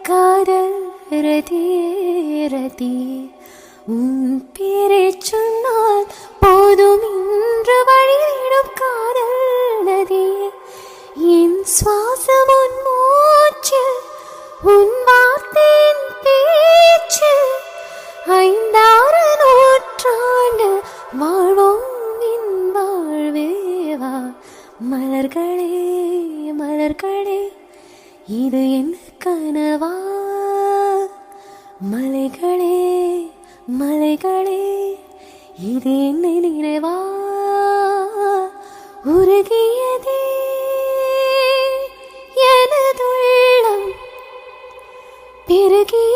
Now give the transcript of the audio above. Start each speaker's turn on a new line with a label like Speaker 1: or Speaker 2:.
Speaker 1: காதல் ரதியே ரதியே உன் பேரை சொன்னால் போதும் இன்று வழியிடும் காதல் நதியே என் சுவாசம் உன் மூச்சு உன் வார்த்தையின் பேச்சு 5-6 நூற்றாண்டு வாழ்வோம் என் வாழ்வேவா மலர்களே மலர்களே இது என்ன கனவா மலைகளே மலைகளே இது என்ன நினைவா உருகியதே எனதுள்ளம் பெருகிய